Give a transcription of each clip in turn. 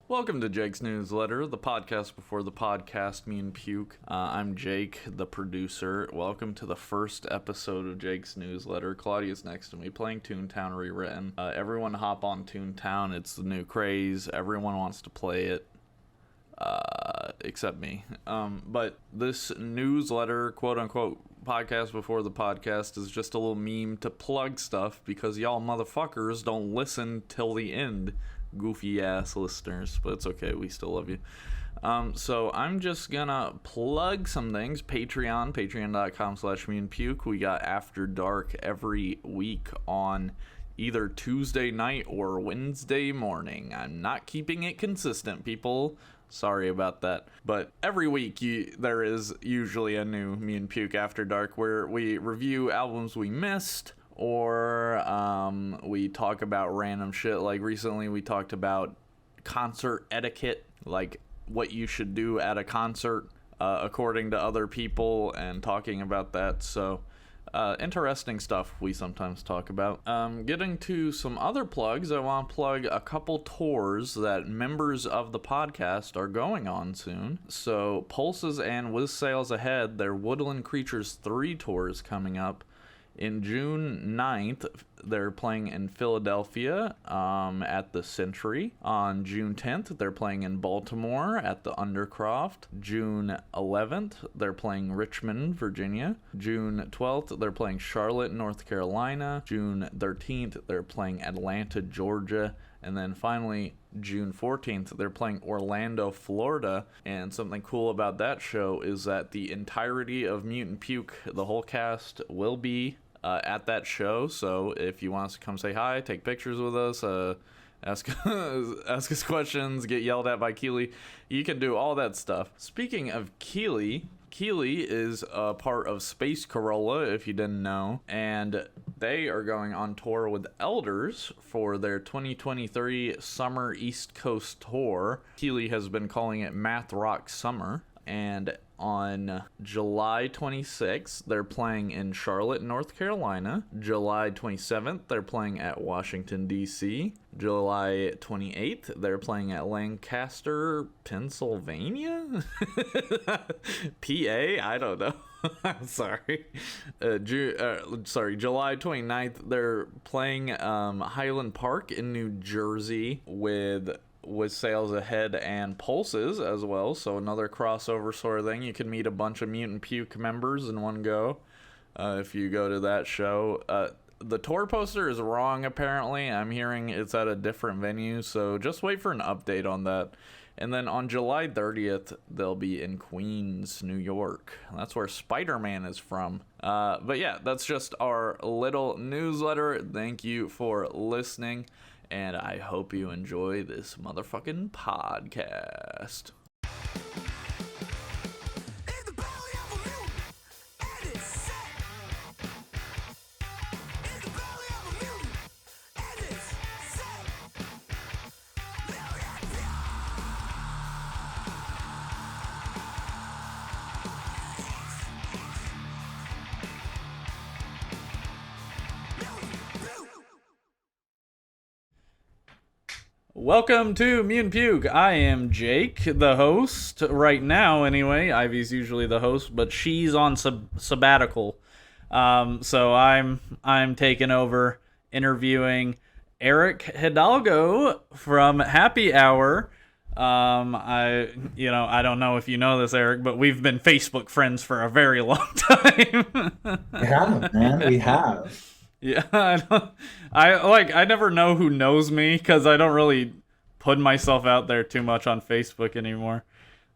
Welcome to Jake's Newsletter, the podcast before the podcast, me and Puke. I'm Jake, the producer. Welcome to the first episode of Jake's Newsletter. Claudia's next to me, playing Toontown Rewritten. Everyone hop on Toontown. It's the new craze. Everyone wants to play it, except me. But this newsletter, quote-unquote, podcast before the podcast is just a little meme to plug stuff because y'all motherfuckers don't listen till the end. Goofy ass listeners, but it's okay, we still love you. So I'm just gonna plug some things. patreon.com/meandpuke. We got After Dark every week on either Tuesday night or Wednesday morning. I'm not keeping it consistent, people. Sorry about that. But every week there is usually a new Me and Puke After Dark where we review albums we missed, or we talk about random shit. Like recently we talked about concert etiquette, like what you should do at a concert according to other people, and talking about that. So interesting stuff we sometimes talk about. Getting to some other plugs, I want to plug a couple tours that members of the podcast are going on soon. So Pulses and With Sales Ahead, their Woodland Creatures 3 tour is coming up. In June 9th, they're playing in Philadelphia at the Century. On June 10th, they're playing in Baltimore at the Undercroft. June 11th, they're playing Richmond, Virginia. June 12th, they're playing Charlotte, North Carolina. June 13th, they're playing Atlanta, Georgia. And then finally, June 14th, they're playing Orlando, Florida. And something cool about that show is that the entirety of Mutant Puke, the whole cast, will be at that show. So if you want us to come say hi, take pictures with us, ask us questions, get yelled at by Keely, you can do all that stuff. Speaking of Keely is a part of Space Corolla, if you didn't know, and they are going on tour with Elders for their 2023 Summer East Coast Tour. Keely has been calling it Math Rock Summer, and on July 26th, they're playing in Charlotte, North Carolina. July 27th, they're playing at Washington, D.C. July 28th, they're playing at Lancaster, Pennsylvania? PA? I don't know. I'm sorry. July 29th, they're playing Highland Park in New Jersey with Sales Ahead and Pulses as well, so another crossover sort of thing. You can meet a bunch of Mutant Puke members in one go if you go to that show. The tour poster is wrong, apparently. I'm hearing it's at a different venue, so just wait for an update on that. And then on July 30th, they'll be in Queens, New York. That's where Spider-Man is from. But yeah, that's just our little newsletter. Thank you for listening, and I hope you enjoy this motherfucking podcast. Welcome to Mutant Puke. I am Jake, the host, right now anyway. Ivy's usually the host, but she's on sabbatical. So I'm taking over interviewing Eric Hidalgo from Happy Hour. I don't know if you know this, Eric, but we've been Facebook friends for a very long time. We have, man. We have. Yeah, I never know who knows me because I don't really put myself out there too much on Facebook anymore.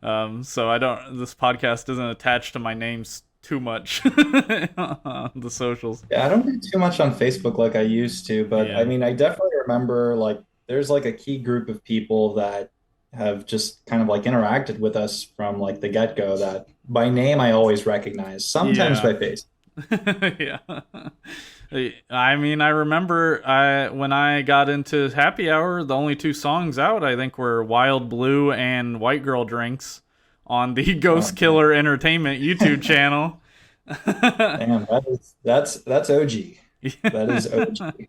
So this podcast isn't attached to my names too much on the socials. Yeah, I don't do too much on Facebook like I used to, but Yeah. I mean, I definitely remember there's a key group of people that have just kind of interacted with us from the get-go that by name I always recognize, sometimes by face. Yeah. I mean, I remember when I got into Happy Hour, the only two songs out, I think, were Wild Blue and White Girl Drinks on the Ghost Killer Entertainment YouTube channel. Damn, that's OG. That is OG.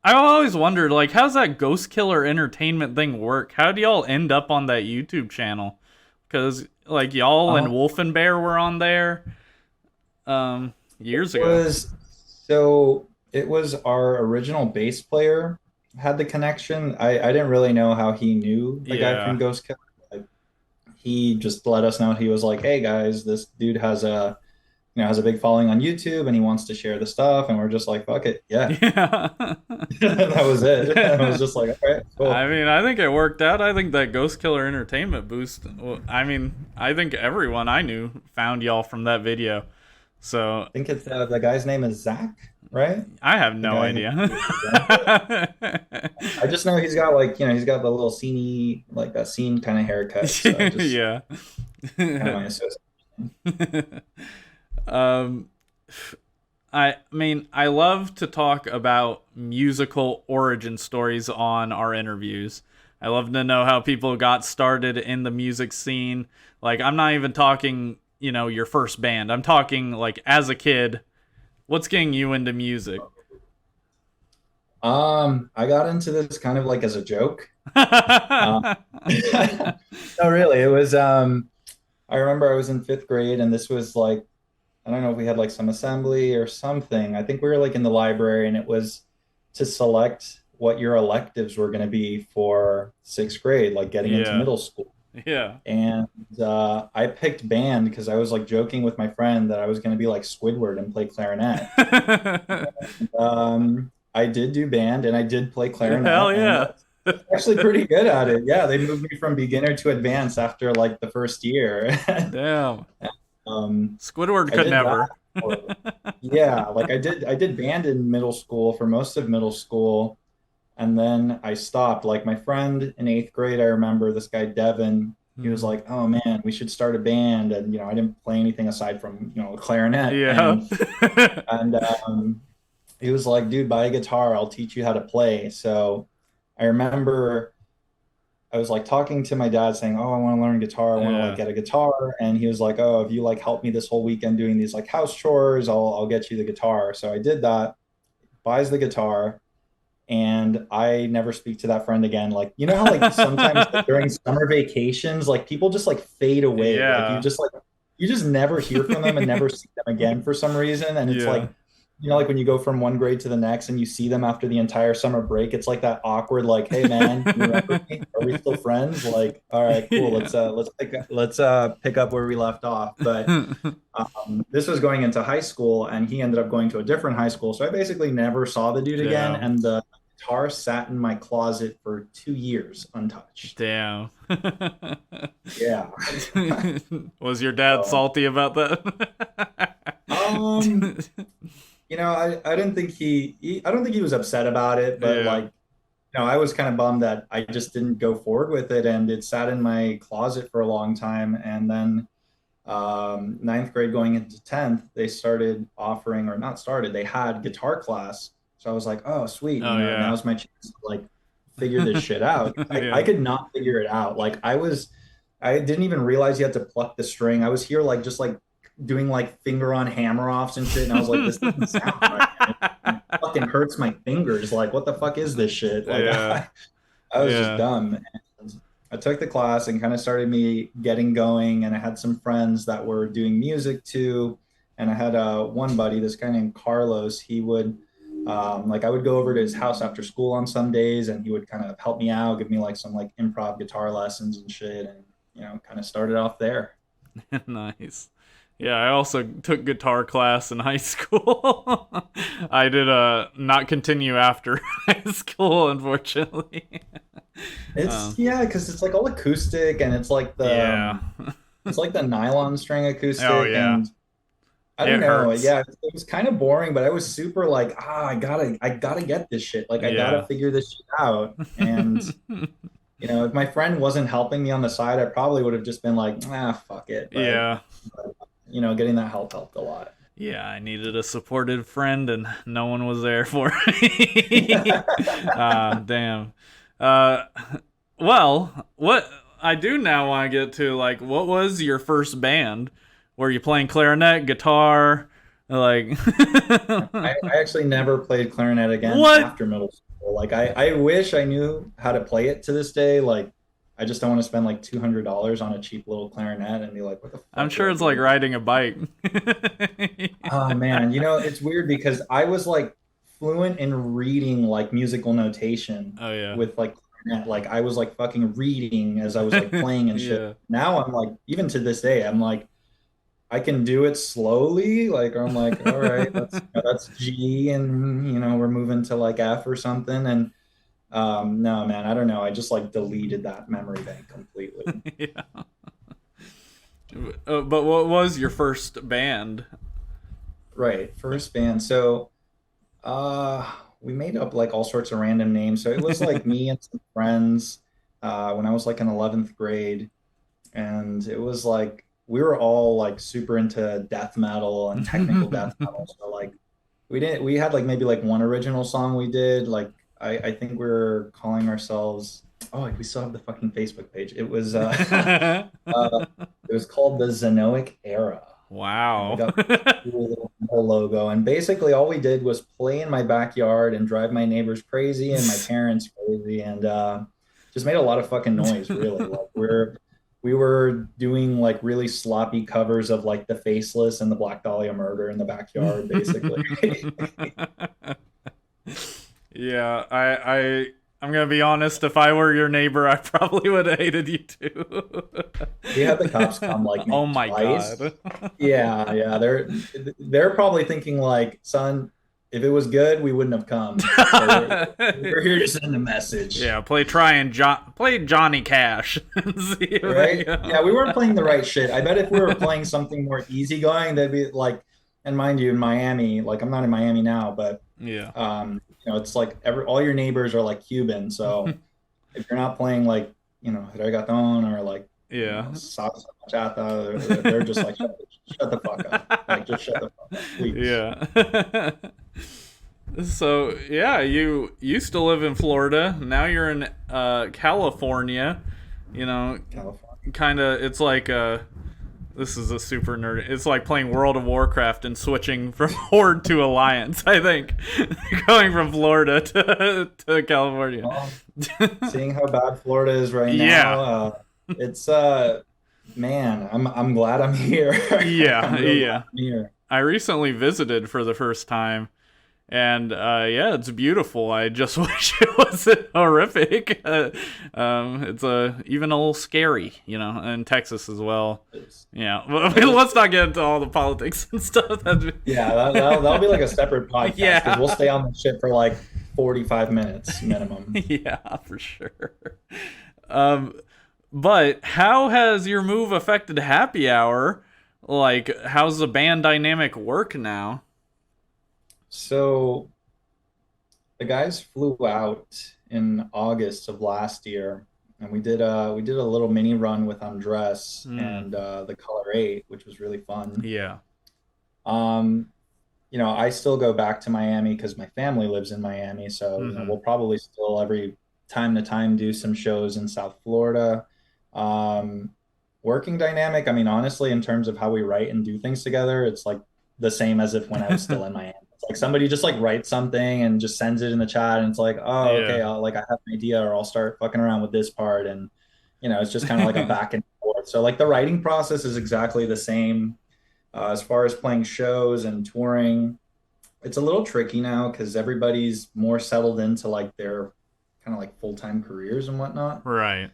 I always wondered, like, how's that Ghost Killer Entertainment thing work? How do y'all end up on that YouTube channel? Because, like, y'all and Um, Wolf and Bear were on there years ago. was so it was our original bass player had the connection. I didn't really know how he knew the guy Yeah. from Ghost Killer. Like, he just let us know. He was like, "Hey guys, this dude has a has a big following on YouTube and he wants to share the stuff." And we're just like, "Fuck it, yeah." Yeah. That was it. I was just like, "All right, I cool." mean, I think it worked out. I think that Ghost Killer Entertainment boost. Well, I mean, I think everyone I knew found y'all from that video. So I think it's the guy's name is Zach, right? I have The no guy who idea. I just know he's got like, he's got the little sceney, like that scene kind of haircut. So just Yeah. kind of my association. um, I mean, I love to talk about musical origin stories on our interviews. I love to know how people got started in the music scene. Like, I'm not even talking, your first band. I'm talking, like, as a kid, what's getting you into music? I got into this kind of like as a joke. Uh, no, really, it was. I remember I was in fifth grade, and this was like, I don't know if we had like some assembly or something. I think we were like in the library, and it was to select what your electives were going to be for sixth grade, like getting into Yeah. middle school. Yeah. And I picked band because I was like joking with my friend that I was going to be like Squidward and play clarinet. I did do band and I did play Hell clarinet, and yeah. actually pretty good at it. Yeah, they moved me from beginner to advanced after like the first year. Damn. um, Squidward I could did that. never. Yeah, like I did band in middle school for most of middle school, and then I stopped. Like my friend in eighth grade, I remember this guy Devin. He was Hmm. like, "Oh man, we should start a band." And I didn't play anything aside from clarinet, Yeah. and he was like, "Dude, buy a guitar. I'll teach you how to play." So I remember I was like talking to my dad saying, "Oh, I want to learn guitar. I want to like Yeah. get a guitar." And he was like, "Oh, if you like help me this whole weekend doing these like house chores, I'll get you the guitar." So I did that, buys the guitar, and I never speak to that friend again. Like, you know how like sometimes like, during summer vacations, like people just like fade away. Like Yeah. you just never hear from them and never see them again for some reason. And it's Yeah. like, like when you go from one grade to the next and you see them after the entire summer break, it's like that awkward, like, "Hey man, you remember me? Are we still friends?" Like, all right, cool. Yeah. Let's pick up where we left off. But this was going into high school, and he ended up going to a different high school. So I basically never saw the dude again. Damn. And the guitar sat in my closet for 2 years untouched. Damn. Yeah. Was your dad So, salty about that? um, I didn't think I don't think he was upset about it, but Yeah. like, I was kind of bummed that I just didn't go forward with it, and it sat in my closet for a long time. And then ninth grade going into 10th, they started offering, or not started, they had guitar class. So I was like, oh, sweet, Oh yeah. now's my chance to like figure this shit out. I Yeah. could not figure it out. Like I didn't even realize you had to pluck the string. I was here like just like doing like finger on hammer offs and shit. And I was like, this doesn't sound right. It fucking hurts my fingers. Like, what the fuck is this shit? Like, Yeah. I was just Yeah. dumb. And I took the class and kind of started me getting going. And I had some friends that were doing music too. And I had one buddy, this guy named Carlos. He would, like, I would go over to his house after school on some days, and he would kind of help me out, give me like some like improv guitar lessons and shit. And, kind of started off there. Nice. Yeah, I also took guitar class in high school. I did not continue after high school, unfortunately. It's, yeah, because it's like all acoustic, and it's like Yeah. the nylon string Oh acoustic, yeah. and I don't It know. hurts. Yeah, it was kind of boring, but I was super like, I gotta get this shit. Like, I gotta Yeah. figure this shit out. And if my friend wasn't helping me on the side, I probably would have just been like, fuck it. But Yeah. getting that help helped a lot. Yeah, I needed a supportive friend and no one was there for me. Damn. Uh, well, what I do now want to get to, like, what was your first band? Were you playing clarinet, guitar? Like, I actually never played clarinet again what? after middle school. Like I wish I knew how to play it to this day. Like I just don't want to spend like $200 on a cheap little clarinet and be like, what the I'm fuck do sure I it's like do? riding a bike. Oh man, it's weird because I was like fluent in reading like musical notation Oh yeah. with like clarinet. Like I was like fucking reading as I was like playing and shit. Yeah. Now I'm like, even to this day, I'm like I can do it slowly. Like I'm like, all right, that's G, and we're moving to like F or something. And no, man, I don't know. I just like deleted that memory bank completely. Yeah. But what was your first band? Right, first band. So we made up like all sorts of random names. So it was like me and some friends when I was like in 11th grade, and it was like we were all like super into death metal and technical death metal. So like we had like maybe like one original song we did. Like I think we were calling ourselves, oh, like we still have the fucking Facebook page. It was it was called the Zenoic Era. And we Wow. got this cool little logo. And basically all we did was play in my backyard and drive my neighbors crazy and my parents crazy, and just made a lot of fucking noise, really. Like we were doing like really sloppy covers of like the Faceless and the Black Dahlia Murder in the backyard, basically. Yeah, I'm gonna be honest. If I were your neighbor, I probably would have hated you too. We had the cops come like Oh maybe my twice. god. Yeah, yeah. They're probably thinking like, son, if it was good, we wouldn't have come. So we're here to send a message. Yeah, play Johnny Cash and see if they Right? go. Yeah, we weren't playing the right shit. I bet if we were playing something more easygoing, they'd be like, and mind you, in Miami, like I'm not in Miami now, but Yeah. it's like all your neighbors are like Cuban. So if you're not playing like, reggaeton or like, Yeah. salsa bachata, they're just like, shut the fuck up. Like, just shut the fuck up, please. Yeah. So yeah, you used to live in Florida. Now you're in California. You know, California. kind of. It's like this is a super nerd. It's like playing World of Warcraft and switching from Horde to Alliance. I think going from Florida to California. Well, seeing how bad Florida is right Yeah. now, it's man, I'm glad I'm here. Yeah. I'm real glad Yeah. I'm here. I recently visited for the first time. And yeah, it's beautiful. I just wish it wasn't horrific. It's even a little scary, in Texas as well. Yeah, let's not get into all the politics and stuff. Yeah, that'll be like a separate podcast Yeah. because we'll stay on this shit for like 45 minutes minimum. Yeah, for sure. But how has your move affected Happy Hour? Like, how's the band dynamic work now? So the guys flew out in August of last year, and we did a little mini run with Andres Mm, and the Color 8, which was really fun. yeah. Um, I still go back to Miami because my family lives in Miami, so Hmm. we'll probably still every time to time do some shows in South Florida. Um, Working dynamic, I mean, honestly, in terms of how we write and do things together, it's like the same as if when I was still in Miami. It's like somebody just like writes something and just sends it in the chat, and it's like, oh, okay, Yeah. I have an idea, or I'll start fucking around with this part, and it's just kind of like a back and forth. So like the writing process is exactly the same. As far as playing shows and touring, it's a little tricky now because everybody's more settled into like their kind of like full-time careers and whatnot. Right.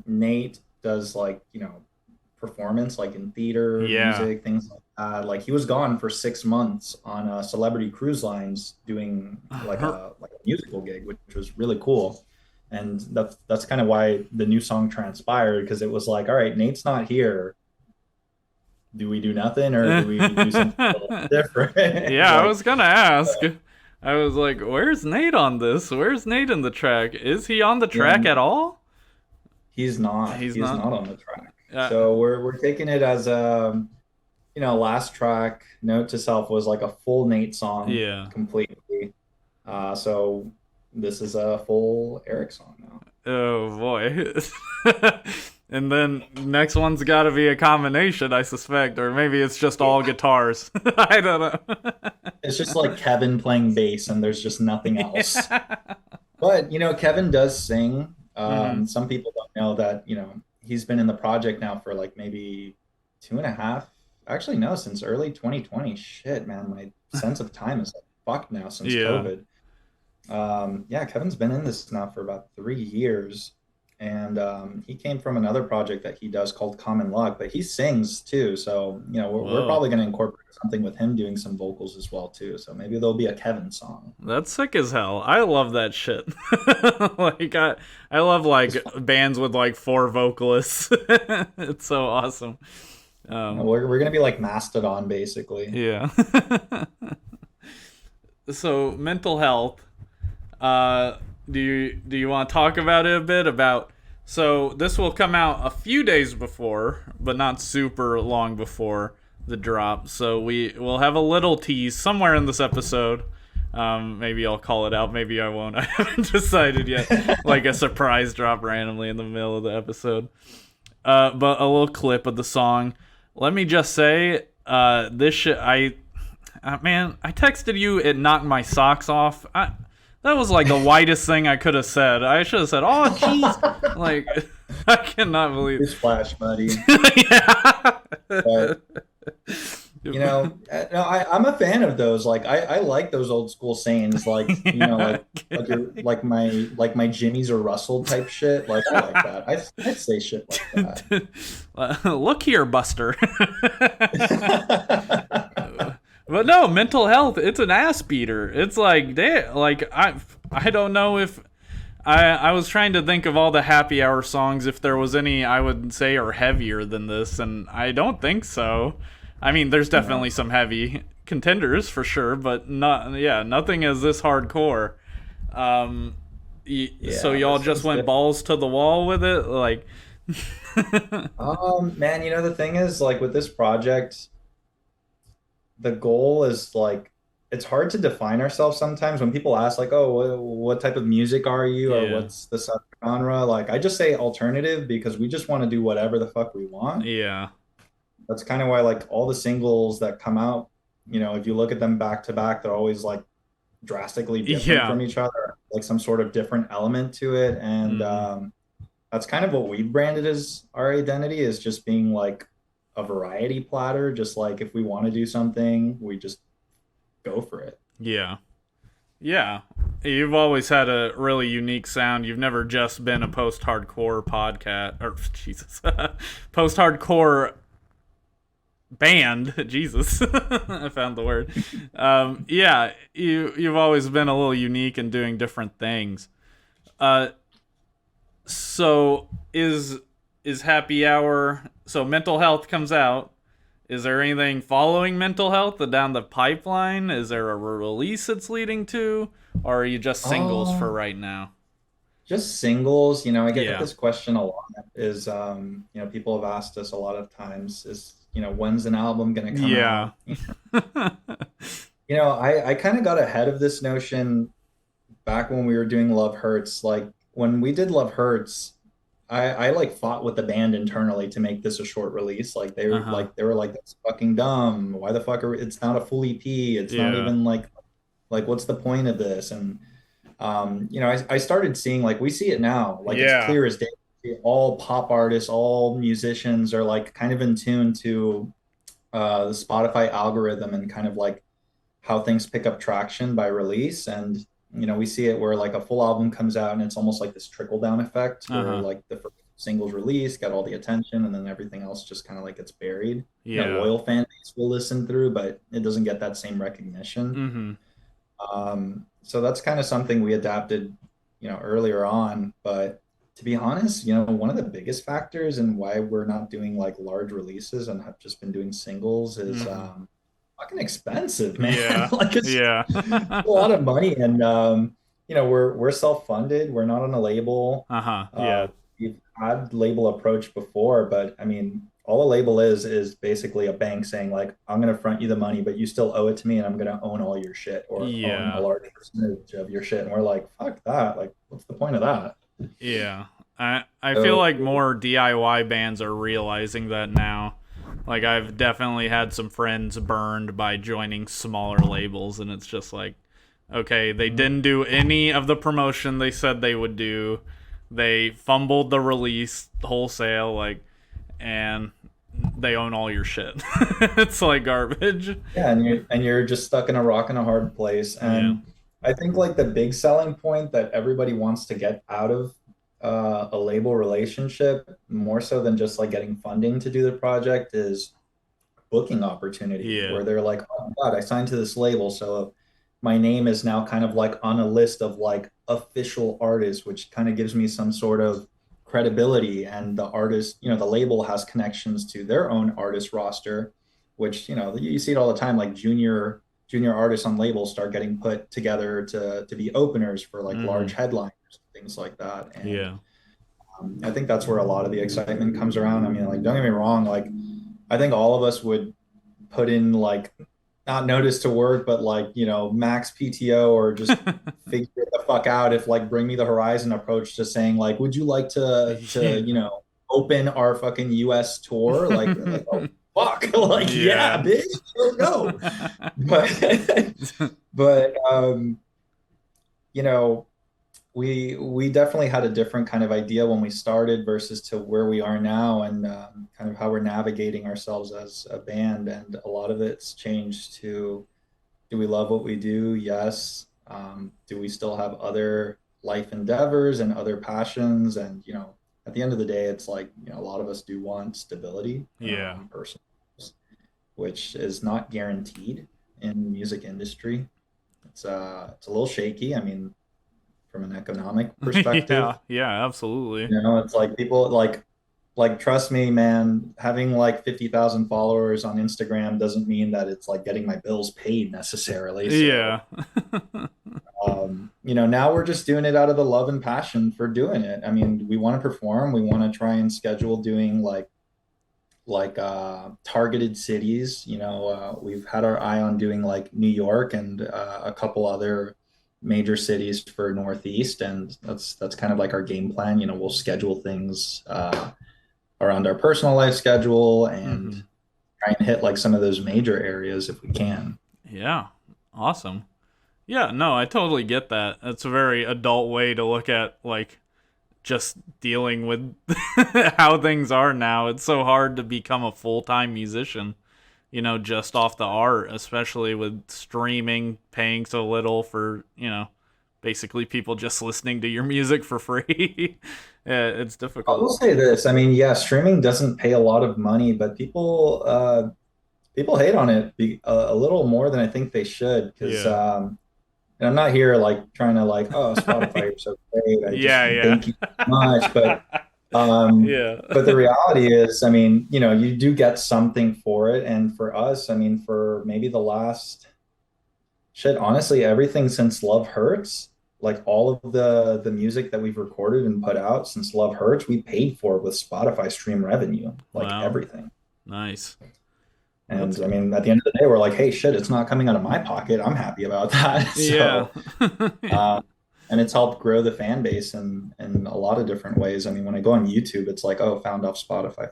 Nate does like, performance like in theater, Yeah. music, things like that. Like he was gone for 6 months on Celebrity Cruise Lines doing like a musical gig, which was really cool. And that's kind of why the new song transpired, because it was like, all right, Nate's not here. Do we do nothing or do we do something a little different? Yeah, I Like, was gonna ask. I was like, "Where's Nate on this? Where's Nate in the track? Is he on the track yeah, at all?" he's not. He's He is not. not on the track. Uh, So we're taking it as last track, Note to Self was like a full Nate song yeah. completely. So this is a full Eric song now. Oh boy. And then next one's got to be a combination, I suspect, or maybe it's just all guitars. I don't know. It's just like Kevin playing bass and there's just nothing else. Yeah. But Kevin does sing. Hmm. Some people don't know that, he's been in the project now for like maybe 2.5. Actually, no, since early 2020. Shit, man, my sense of time is like fucked now since Yeah. COVID. Yeah, Kevin's been in this now for about 3 years, and he came from another project that he does called Common Luck, but he sings too. So we're Whoa. probably going to incorporate something with him doing some vocals as well too. So maybe there'll be a Kevin song. That's sick as hell. I love that shit. Like I love like bands with like four vocalists. It's so awesome. We're going to be like Mastodon basically. Yeah. So mental health. Do you want to talk about it a bit about? So this will come out a few days before, but not super long before the drop. So we will have a little tease somewhere in this episode. Maybe I'll call it out. Maybe I won't. I haven't decided yet. Like a surprise drop randomly in the middle of the episode. But a little clip of the song. Let me just say, this shit. Man, I texted you. It knocked my socks off. That was like the whitest thing I could have said. I should have said, "Oh, jeez!" Like, I cannot believe. It's Flash, buddy. Yeah. But no, I'm a fan of those. Like, I like those old school sayings, like like my Jimmy's or Russell type shit. Like, I like that. I'd say shit like Look here, Buster. that. But no, mental health. It's an ass beater. It's like I don't know if I was trying to think of all the happy hour songs if there was any I would say are heavier than this, and I don't think so. I mean, there's definitely some heavy contenders for sure, but nothing is this hardcore. So y'all just went balls to the wall with it, like. Man, the thing is, like with this project, the goal is like it's hard to define ourselves sometimes when people ask like, oh, what type of music are you, or Yeah. what's the genre. Like, I just say alternative because we just want to do whatever the fuck we want. Yeah. That's kind of why like all the singles that come out, if you look at them back to back, they're always like drastically different Yeah. from each other, like some sort of different element to it. And that's kind of what we branded as our identity, is just being like a variety platter. Just like if we want to do something, we just go for it. Yeah. Yeah. You've always had a really unique sound. You've never just been a post-hardcore podcast, or Jesus, post-hardcore band. Jesus, I found the word. Yeah, you've always been a little unique in doing different things. So is Happy Hour? So Mental Health comes out. Is there anything following Mental Health down the pipeline? Is there a release it's leading to, or are you just singles for right now? Just singles. I get Yeah. this question a lot. Is people have asked us a lot of times, is when's an album gonna come Yeah. out? I kind of got ahead of this notion back when we were doing Love Hurts. Like when we did Love Hurts, I like fought with the band internally to make this a short release. Like Uh-huh. they were like, that's fucking dumb. Why the fuck it's not a full EP? It's not Yeah. even like what's the point of this? And I started seeing, like, we see it now, like it's Yeah. clear as day. All pop artists, all musicians are like kind of in tune to the Spotify algorithm and kind of like how things pick up traction by release. And we see it where like a full album comes out and it's almost like this trickle down effect where Uh-huh. like the first singles release get all the attention and then everything else just kind of like gets buried. Yeah. Loyal fan base will listen through, but it doesn't get that same recognition. Mm-hmm. So that's kind of something we adapted earlier on. But to be honest, one of the biggest factors in why we're not doing like large releases and have just been doing singles is Mm-hmm. fucking expensive, man. Yeah. Like it's Yeah. a lot of money. And we're self-funded, we're not on a label. Uh-huh. uh Yeah. we've had label approach before, but I mean, all a label is basically a bank saying like, I'm going to front you the money, but you still owe it to me and I'm going to own all your shit, or own a Yeah. large percentage of your shit. And we're like, fuck that, like what's the point of that? Yeah. I feel like more DIY bands are realizing that now. Like, I've definitely had some friends burned by joining smaller labels, and it's just like, okay, they didn't do any of the promotion they said they would do. They fumbled the release wholesale, like, and they own all your shit. It's like garbage. Yeah, and you're just stuck in a rock and a hard place. Yeah. And I think like the big selling point that everybody wants to get out of a label relationship, more so than just like getting funding to do the project, is booking opportunity, Yeah. where they're like, oh my God, I signed to this label, so my name is now kind of like on a list of like official artists, which kind of gives me some sort of credibility. And the artist, the label has connections to their own artist roster, which, you see it all the time, like junior artists on labels start getting put together to be openers for like large headliners, things like that. And Yeah. I think that's where a lot of the excitement comes around. I mean, like, don't get me wrong, like, I think all of us would put in like not notice to work, but like, max PTO, or just figure the fuck out if like Bring Me the Horizon approach to saying like, would you like to open our fucking US tour? Like, oh fuck, like, yeah, bitch, let's go. But you know, we definitely had a different kind of idea when we started versus to where we are now, and kind of how we're navigating ourselves as a band. And a lot of it's changed to, do we love what we do? Yes. Do we still have other life endeavors and other passions? And at the end of the day, it's like, a lot of us do want stability in our own personal lives, which is not guaranteed in the music industry. It's a little shaky. I mean, from an economic perspective. Yeah, absolutely. It's like people like trust me, man, having like 50,000 followers on Instagram doesn't mean that it's like getting my bills paid necessarily. So, Yeah. Now we're just doing it out of the love and passion for doing it. I mean, we want to perform, we want to try and schedule doing like targeted cities. We've had our eye on doing like New York and a couple other major cities for Northeast, and that's kind of like our game plan. We'll schedule things around our personal life schedule and try and hit like some of those major areas if we can. Yeah, awesome. Yeah, no, I totally get that. That's a very adult way to look at like just dealing with how things are now. It's so hard to become a full-time musician, just off the art, especially with streaming, paying so little for, basically people just listening to your music for free. Yeah, it's I difficult. will say this. I mean, yeah, streaming doesn't pay a lot of money, but people hate on it a little more than I think they should. Because and I'm not here like trying to like, oh, Spotify, you're so great. Thank you so much. But but the reality is, I mean, you do get something for it. And for us, I mean, for maybe the last honestly, everything since Love Hurts, like all of the music that we've recorded and put out since Love Hurts, we paid for with Spotify stream revenue, like everything. Nice. And I mean, at the end of the day, we're like, hey, shit, it's not coming out of my pocket. I'm happy about that. So, and it's helped grow the fan base in a lot of different ways. I mean, when I go on YouTube, it's like, oh, found off Spotify,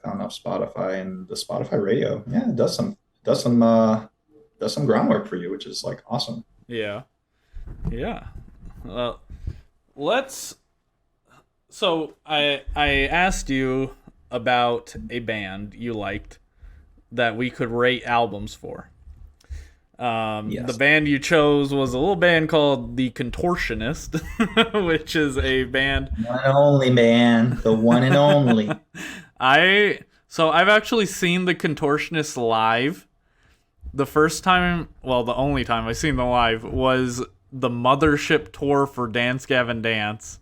and the Spotify radio, it does some groundwork for you, which is like awesome. Yeah. So I asked you about a band you liked that we could rate albums for. The band you chose was a little band called the Contortionist, which is a band. One and only, man. The one and only. I've actually seen the Contortionist live. The only time I've seen them live was the Mothership tour for Dance Gavin Dance.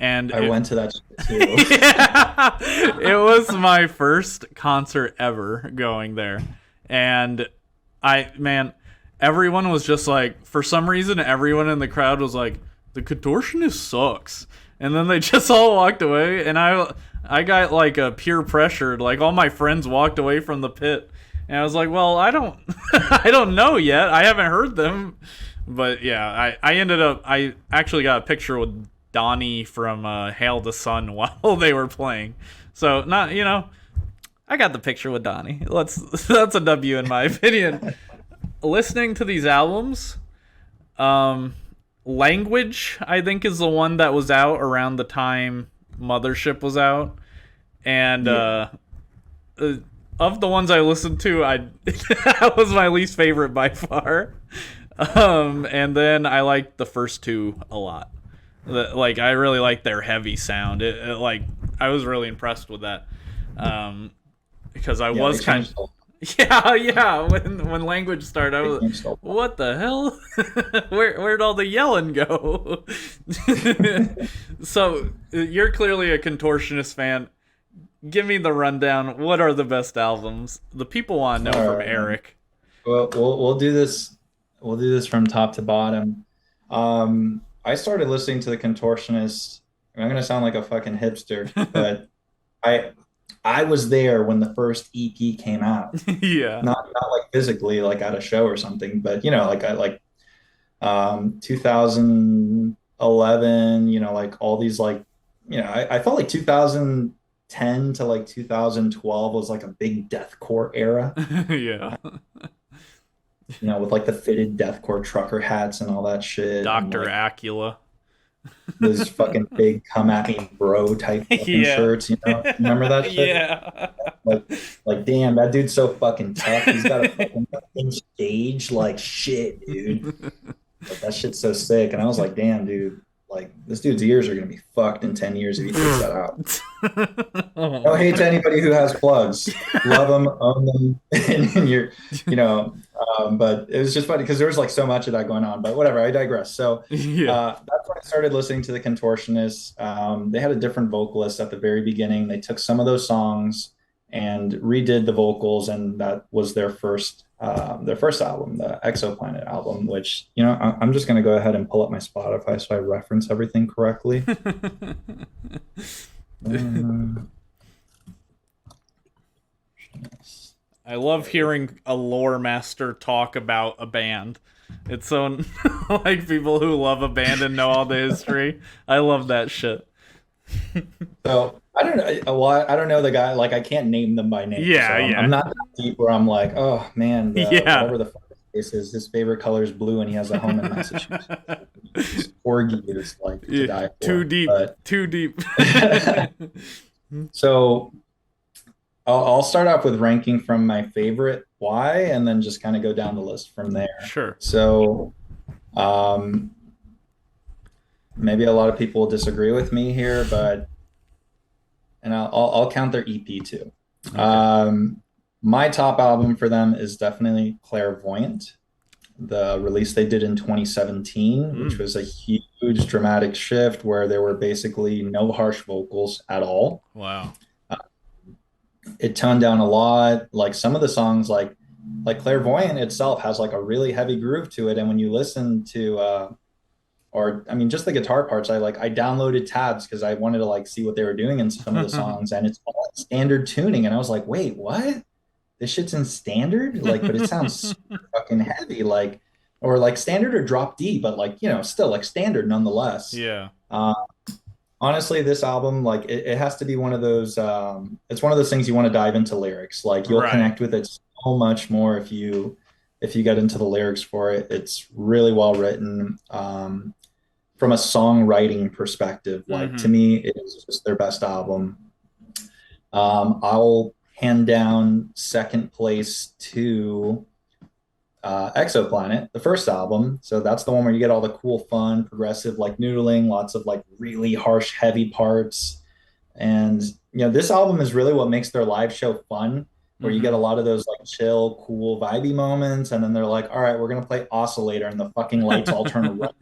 And I went to that too. It was my first concert ever going there. And everyone was just like, for some reason, everyone in the crowd was like, the Contortionist sucks. And then they just all walked away. And I got like a peer pressured, like all my friends walked away from the pit. And I was like, well, I don't know yet. I haven't heard them. But yeah, I actually got a picture with Donnie from Hail the Sun while they were playing. So not, I got the picture with Donnie. That's a W in my opinion. Listening to these albums, Language I think is the one that was out around the time Mothership was out, and of the ones I listened to, that was my least favorite by far. And then I liked the first two a lot. Like I really liked their heavy sound. Like I was really impressed with that. Because I was kind of when Language started, I was what the hell? Where'd all the yelling go? So you're clearly a Contortionist fan. Give me the rundown. What are the best albums? The people want to know from Eric. Well, we'll do this. We'll do this from top to bottom. I started listening to the Contortionist. I'm gonna sound like a fucking hipster, but I was there when the first EP came out. Yeah. Not like physically, like at a show or something, but like 2011. Like all these I felt like 2010 to like 2012 was like a big deathcore era. Yeah. With like the fitted deathcore trucker hats and all that shit. Dr. Like, Acula. those fucking big come at me bro type fucking shirts, remember that shit? Yeah. Like damn, that dude's so fucking tough. He's got a fucking stage like shit, dude. Like, that shit's so sick. And I was like, damn, dude, like this dude's ears are gonna be fucked in 10 years if he takes that out. No hate to anybody who has plugs. Love them, own them, and you're, but it was just funny because there was like so much of that going on. But whatever, I digress. So that's when I started listening to the Contortionists. They had a different vocalist at the very beginning. They took some of those songs and redid the vocals, and that was their first album, the Exoplanet album. Which I'm just going to go ahead and pull up my Spotify so I reference everything correctly. I love hearing a lore master talk about a band. It's so like people who love a band and know all the history. I love that shit. So I don't know. Well, I don't know the guy. Like I can't name them by name. Yeah, so I'm not that deep where I'm like, oh man, whatever the fuck his favorite color is blue and he has a home in Massachusetts. Corgi is like to die for. Too deep. So I'll start off with ranking from my favorite why, and then just kind of go down the list from there. Sure. So maybe a lot of people will disagree with me here, but I'll count their EP too. Okay. My top album for them is definitely Clairvoyant, the release they did in 2017, which was a huge dramatic shift where there were basically no harsh vocals at all. Wow. It toned down a lot. Like some of the songs, like Clairvoyant itself has like a really heavy groove to it. And when you listen to, just the guitar parts, I downloaded tabs because I wanted to like see what they were doing in some of the songs, and it's all standard tuning. And I was like, wait, what? This shit's in standard? Like, but it sounds super fucking heavy, or like standard or drop D, but still like standard nonetheless. Yeah. Honestly, this album, like it has to be one of those, it's one of those things you want to dive into lyrics. Like you'll connect with it so much more if you get into the lyrics for it. It's really well written. From a songwriting perspective, like to me, it is just their best album. I'll hand down second place to Exoplanet, the first album. So that's the one where you get all the cool, fun, progressive, like noodling, lots of like really harsh, heavy parts. And, this album is really what makes their live show fun, where you get a lot of those like chill, cool, vibey moments. And then they're like, all right, we're going to play Oscillator, and the fucking lights all turn red.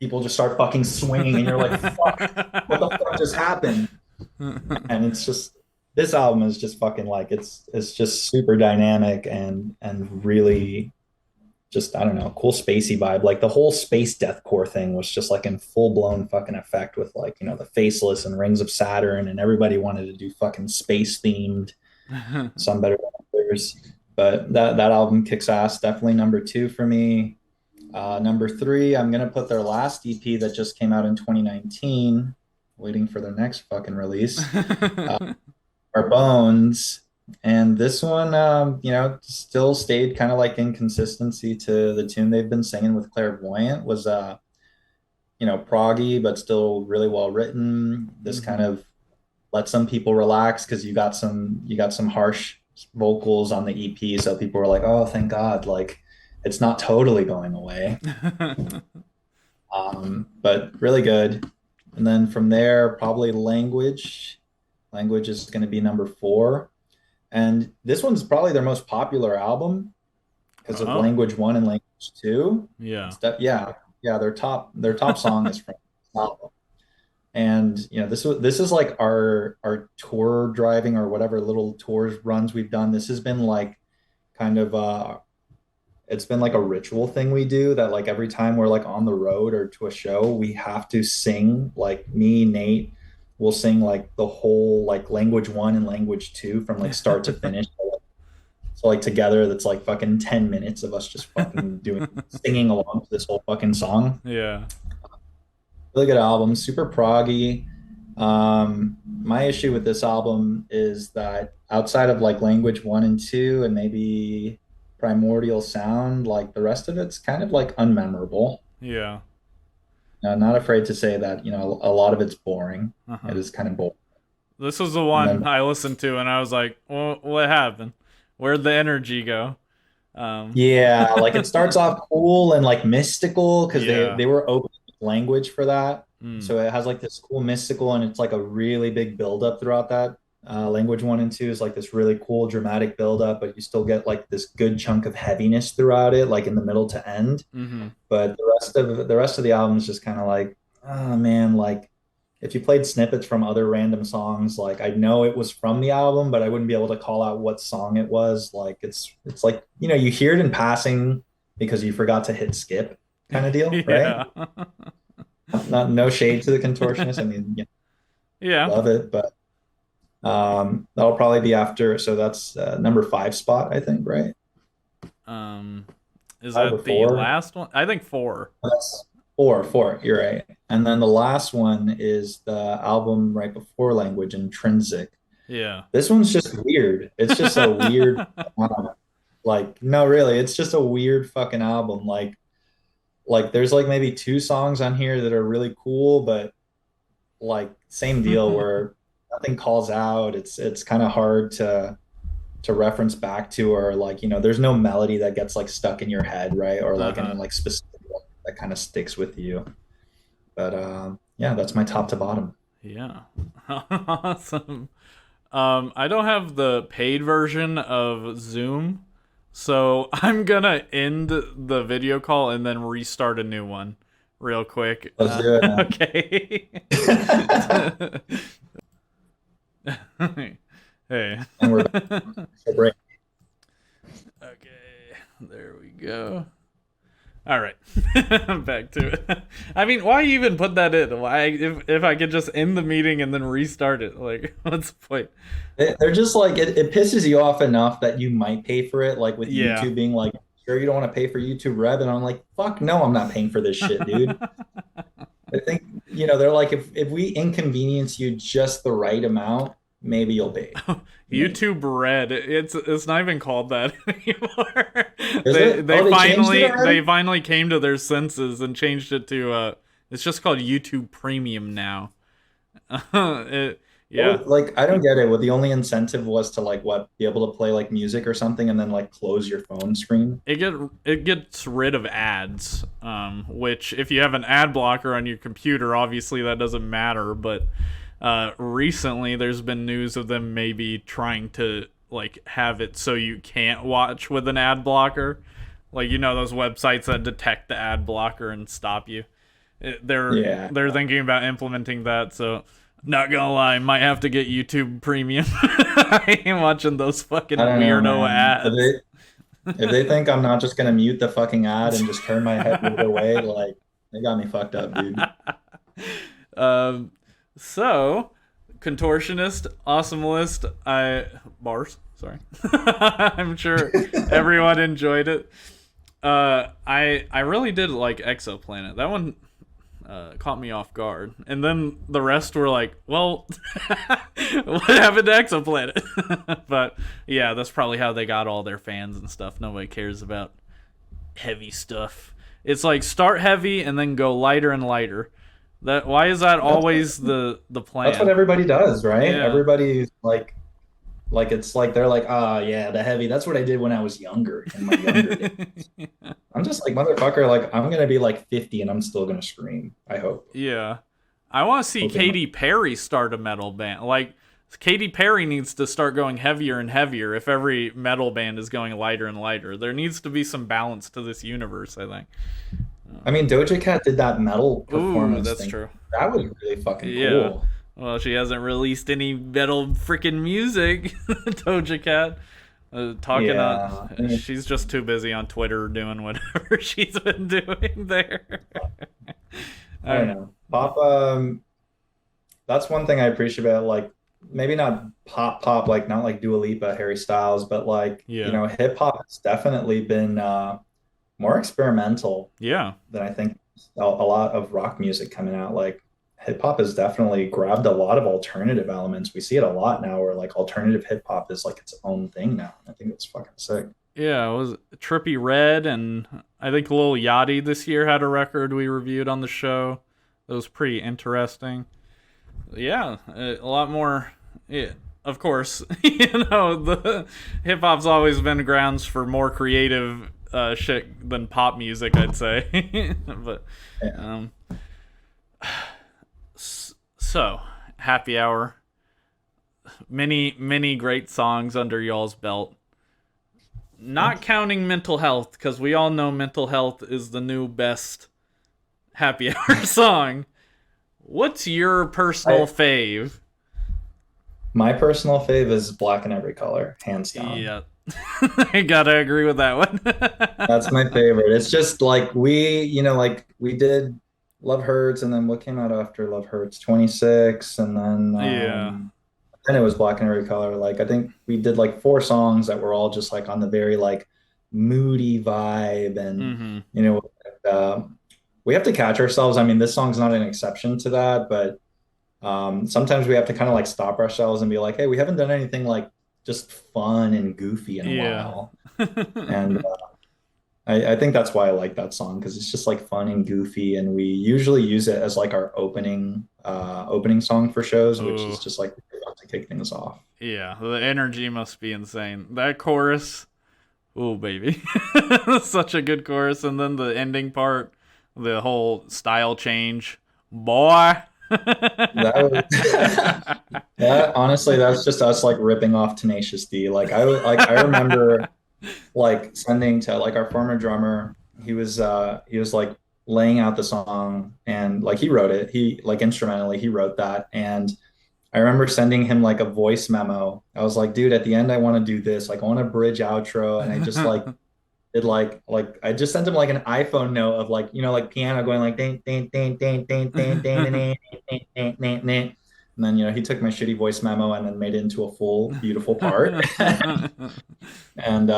People just start fucking swinging, and you're like, fuck, what the fuck just happened? And it's just, this album is just fucking like, it's just super dynamic and really just, I don't know, cool spacey vibe. Like the whole space deathcore thing was just like in full blown fucking effect with like, the Faceless and Rings of Saturn, and everybody wanted to do fucking space themed, some better than others. But that album kicks ass. Definitely number 2 for me. Number three, I'm gonna put their last EP that just came out in 2019, waiting for their next fucking release. Uh, Our Bones, and this one, still stayed kind of like in consistency to the tune they've been singing with Clairvoyant. Was proggy but still really well written. This kind of let some people relax because you got some harsh vocals on the EP, so people were like, "Oh, thank God!" Like it's not totally going away. But really good. And then from there, probably Language. Language is going to be number four, and this one's probably their most popular album because of Oh, Language One and Language Two. yeah. Yeah, their top song is from this album. And this is like our tour driving or whatever little tours runs we've done. This has been like kind of it's been like a ritual thing we do that like every time we're like on the road or to a show, we have to sing like me, Nate, will sing like the whole like Language One and Language Two from like start to finish. So like together, that's like fucking 10 minutes of us just fucking doing singing along to this whole fucking song. Yeah. Really good album, super proggy. My issue with this album is that outside of like Language One and Two and maybe Primordial Sound, like the rest of it's kind of like unmemorable. Yeah. Not afraid to say that, a lot of it's boring. Uh-huh. It is kind of boring. This was the And one then, I listened to, and I was like, well, "What happened? Where'd the energy go?" Um, yeah, like it starts off cool and like mystical because they, yeah. they were open language for that. Mm. So it has like this cool mystical and it's like a really big buildup throughout that. Language One and Two is like this really cool dramatic buildup, but you still get like this good chunk of heaviness throughout it, like in the middle to end. Mm-hmm. But the rest of the album is just kind of like, oh man, like if you played snippets from other random songs, like I know it was from the album, but I wouldn't be able to call out what song it was. Like it's like, you hear it in passing because you forgot to hit skip kind of deal, right? Yeah. Not no shade to the Contortionist. I mean, Yeah. love it, but that'll probably be after. So that's number five spot, I think, right? Um, is Five or that the four? last one? I think four. That's four. You're right. And then the last one is the album right before Language, Intrinsic. Yeah. This one's just weird. It's just a weird, like, no, really, it's just a weird fucking album. Like there's like maybe two songs on here that are really cool, but like same deal where nothing calls out. It's kind of hard to reference back to, or like, there's no melody that gets like stuck in your head, right? Or like any Uh-huh. like specific one that kind of sticks with you. But yeah, that's my top to bottom. Yeah. Awesome. I don't have the paid version of Zoom, so I'm gonna end the video call and then restart a new one real quick. Let's do it, man. Okay. Hey. And we're back to break. Okay, there we go. All right, back to it. I mean, why even put that in? Why, if I could just end the meeting and then restart it? Like, what's the point? They're just like it pisses you off enough that you might pay for it, like with Yeah. YouTube being like, sure, you don't want to pay for YouTube Red, and I'm like, fuck no, I'm not paying for this shit, dude. I think they're like, if we inconvenience you just the right amount, maybe you'll pay. YouTube Red. It's not even called that anymore. Is They it? they Oh, they changed finally it already? they finally came to their senses and changed it to it's just called YouTube Premium now. Yeah. Well, like I don't get it. What the only incentive was to like what be able to play like music or something and then like close your phone screen. It gets rid of ads, which if you have an ad blocker on your computer, obviously that doesn't matter. But recently, there's been news of them maybe trying to like have it so you can't watch with an ad blocker, like those websites that detect the ad blocker and stop you. They're Yeah. they're thinking about implementing that. So not gonna lie, might have to get YouTube Premium. I ain't watching those fucking I don't know, weirdo man. ads. If they think I'm not just gonna mute the fucking ad and just turn my head the other way, like they got me fucked up, dude. um, so Contortionist, awesome list. Bars. Sorry, I'm sure everyone enjoyed it. I really did like Exoplanet. That one caught me off guard, and then the rest were like, well, what happened to Exoplanet? But yeah, that's probably how they got all their fans and stuff. Nobody cares about heavy stuff. It's like start heavy and then go lighter and lighter. That why is that That's always the that's what plan? everybody does, right? Yeah. Everybody's like it's like they're like, ah, yeah, the heavy. That's what I did when I was younger, in my younger days. I'm just like, motherfucker, like I'm gonna be like 50 and I'm still gonna scream. I hope. Yeah. I want to see Hoping. Katy Perry start a metal band. Like, Katy Perry needs to start going heavier and heavier if every metal band is going lighter and lighter. There needs to be some balance to this universe, I think. I mean, Doja Cat did that metal Ooh, performance that's thing. true. That was really fucking Yeah. cool. Well, she hasn't released any metal freaking music, Doja Cat. Talking Yeah. I on, mean, she's just too busy on Twitter doing whatever she's been doing there. I don't know. Pop, that's one thing I appreciate about like maybe not pop, like not like Dua Lipa, Harry Styles, but like, Yeah. hip hop has definitely been more experimental Yeah. than I think a lot of rock music coming out. Like hip hop has definitely grabbed a lot of alternative elements. We see it a lot now where like alternative hip hop is like its own thing now. I think it's fucking sick. Yeah, it was Trippy Red, and I think Lil Yachty this year had a record we reviewed on the show. That was pretty interesting. Yeah, a lot more. Yeah, of course, the hip hop's always been grounds for more creative shit than pop music, I'd say. But Yeah. um, so happy hour, many great songs under y'all's belt. Not counting mental health, because we all know mental health is the new best happy hour song. What's your personal I, fave? my personal fave is Black in Every Color, hands down. Yeah. I gotta agree with that one. That's my favorite. It's just like like we did Love Hurts, and then what came out after Love Hurts? 26, and Yeah. then it was Black in Every Color. Like I think we did like four songs that were all just like on the very like moody vibe, and Mm-hmm. you know, uh, we have to catch ourselves. I mean, this song's not an exception to that, but sometimes we have to kind of like stop ourselves and be like, hey, we haven't done anything like just fun and goofy in a Yeah. while. And I think that's why I like that song because it's just like fun and goofy, and we usually use it as like our opening song for shows, which Ooh. is just like to kick things off. Yeah. The energy must be insane. That chorus. Oh, baby. Such a good chorus. And then the ending part, the whole style change. Boy. That was that honestly, that's just us like ripping off Tenacious D. I remember like sending to like our former drummer. He was like laying out the song and like he wrote it. He like instrumentally he wrote that, and I remember sending him like a voice memo. I was like, dude, at the end I want to do this. Like I want a bridge outro, and I just like did like I just sent him like an iPhone note of like like piano going like ding ding ding ding ding ding ding ding ding ding ding ding. And then he took my shitty voice memo and then made it into a full beautiful part. And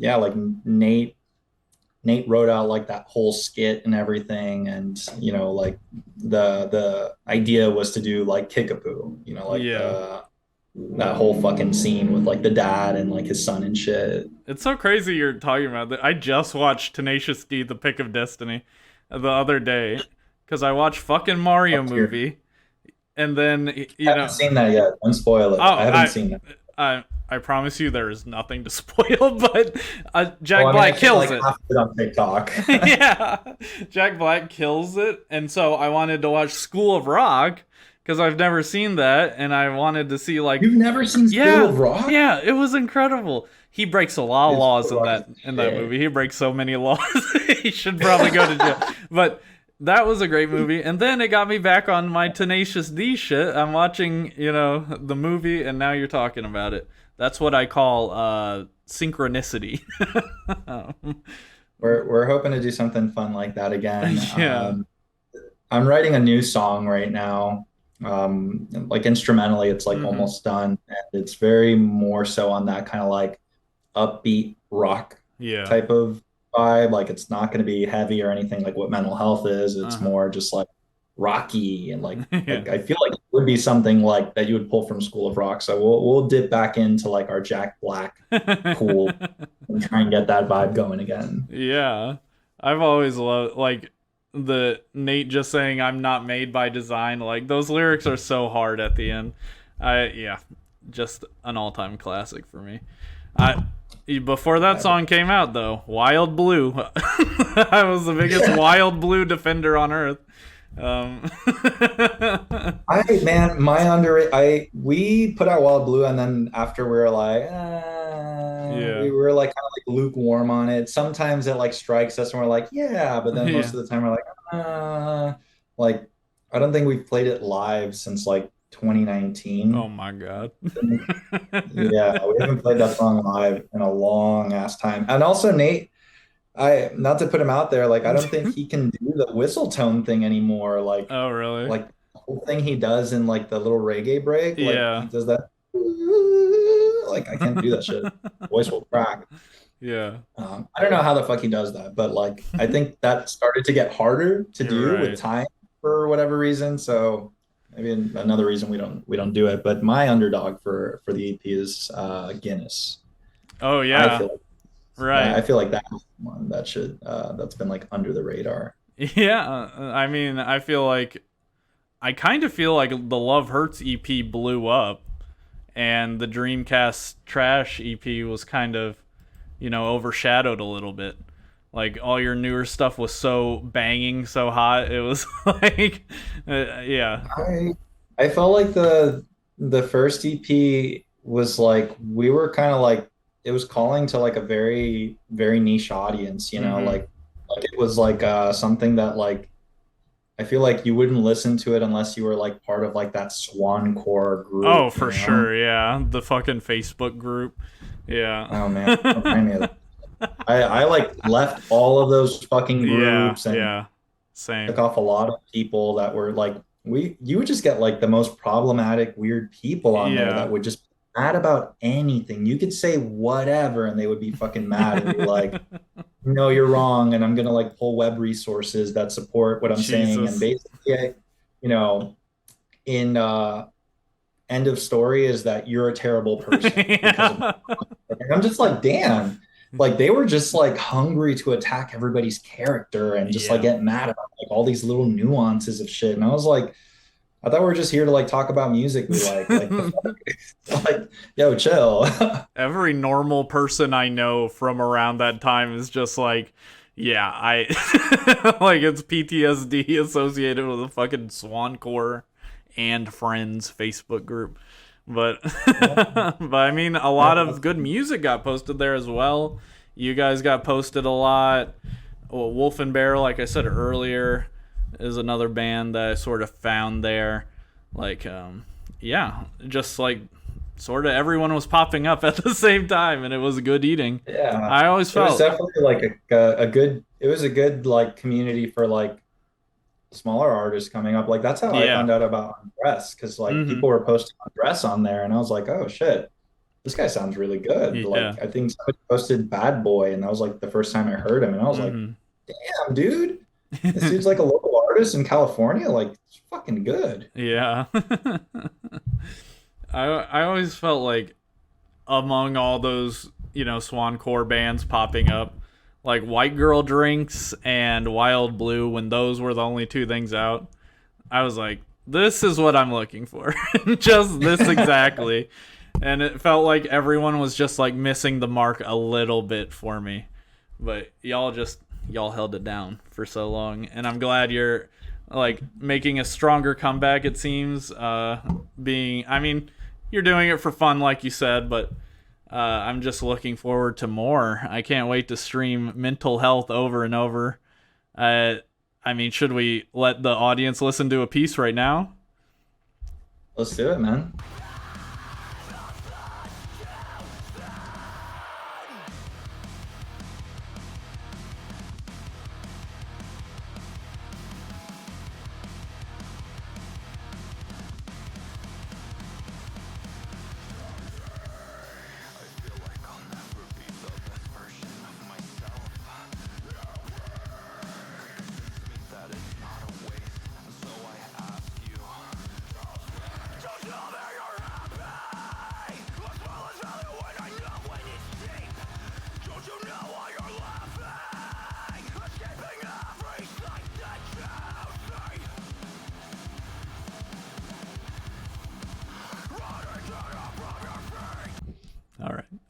yeah, like Nate wrote out like that whole skit and everything, and like the idea was to do like Kickapoo, like Yeah. that whole fucking scene with like the dad and like his son and shit. It's so crazy you're talking about that. I just watched Tenacious D, The Pick of Destiny, the other day because I watched fucking Mario Up here. movie, and then I haven't seen that yet. Don't spoil it. oh, I haven't seen that. I promise you there is nothing to spoil, but Oh, Jack I mean, Black I've seen kills like it. half of it on TikTok. Yeah, Jack Black kills it, and so I wanted to watch School of Rock because I've never seen that, and I wanted to see like You've never seen School yeah, of Rock? yeah, it was incredible. He breaks a lot of Dude, laws School of Rock in is that shit. movie. He breaks so many laws. He should probably go to jail. But that was a great movie. And then it got me back on my Tenacious D shit. I'm watching, the movie, and now you're talking about it. That's what I call synchronicity. We're hoping to do something fun like that again. Yeah. I'm writing a new song right now. Like instrumentally, it's like Hmm. almost done, and it's very more so on that kind of like upbeat rock Yeah. type of vibe. Like it's not going to be heavy or anything like what mental health is. It's Uh-huh. more just like rocky and like Yeah. I feel like it would be something like that you would pull from School of Rock. So we'll dip back into like our Jack Black pool and try and get that vibe going again. Yeah. I've always loved like the Nate just saying I'm not made by design. Like those lyrics are so hard at the end. Yeah, just an all-time classic for me. I Before that song came out though, Wild Blue. I was the biggest Wild Blue defender on earth. Um I man, my under I we put out Wild Blue, and then after we were like, yeah. we were like kind of like lukewarm on it. Sometimes it like strikes us, and we're like, yeah, but then Yeah. most of the time we're like I don't think we've played it live since like Oh 2019. my god. Yeah, we haven't played that song live in a long ass time. And also Nate, I not to put him out there, like I don't think he can do the whistle tone thing ananymore. Oh really? Like the whole thing he does in like the little reggae break, like he Yeah. does that. Like I can't do that shit. Voice will crack. Yeah. I don't know how the fuck he does that, but like I think that started to get harder to You're do with right. time for whatever reason. So maybe another reason we don't do it. But my underdog for the EP is Guinness. Oh I yeah. feel like Right. I feel like that's one that should that's been like under the radar. Yeah. I mean, I kind of feel like the Love Hurts EP blew up and the Dreamcast Trash EP was kind of, overshadowed a little bit. Like all your newer stuff was so banging, so hot. It was like, yeah, I felt like the first EP was like we were kind of like it was calling to like a very niche audience, mm-hmm. like it was like something that like I feel like you wouldn't listen to it unless you were like part of like that Swan Core Oh, group, for sure, yeah. The fucking Facebook group, yeah, Oh man, remind me of that. I like left all of those fucking yeah, groups and yeah. took Same. off a lot of people that were like you would just get like the most problematic weird people on there Yeah. that would just be mad about anything. You could say whatever and they would be fucking mad and be like, no, you're wrong, and I'm gonna like pull web resources that support what I'm saying. And Jesus. basically, you know, in end of story is that you're a terrible person because of Yeah. and I'm just like, damn. Like they were just like hungry to attack everybody's character and just like Yeah. get mad about like all these little nuances of shit. And I was like, I thought we were just here to like talk about music we like. Like the fuck? Like, yo, chill. Every normal person I know from around that time is just like, yeah, I like it's PTSD associated with a fucking Swancore and Friends Facebook group. But but I mean a lot of good music got posted there as well. You guys got posted a lot. Well, Wolf and Bear, like I said earlier, is another band that I sort of found there. Like, yeah, just like sort of everyone was popping up at the same time, and it was good eating. Yeah. I always It was felt, definitely like a good it was a good like community for like smaller artists coming up. Like that's how I yeah, found out about Undress because like mm-hmm, people were posting Undress on there and I was like, oh shit, this guy sounds really good. yeah, Like I think somebody posted Bad Boy and that was like the first time I heard him and I was like, mm-hmm. damn, dude, this dude's like a local artist in California. Like it's fucking good. Yeah. I always felt like among all those Swancore bands popping up, like White Girl Drinks and Wild Blue, when those were the only two things out, I was like, this is what I'm looking for. Just this exactly. And it felt like everyone was just like missing the mark a little bit for me. But y'all held it down for so long. And I'm glad you're like making a stronger comeback, it seems. I mean, you're doing it for fun, like you said, but I'm just looking forward to more. I can't wait to stream Mental Health over and over. Uh, I mean, should we let the audience listen to a piece right now? Let's do it, man.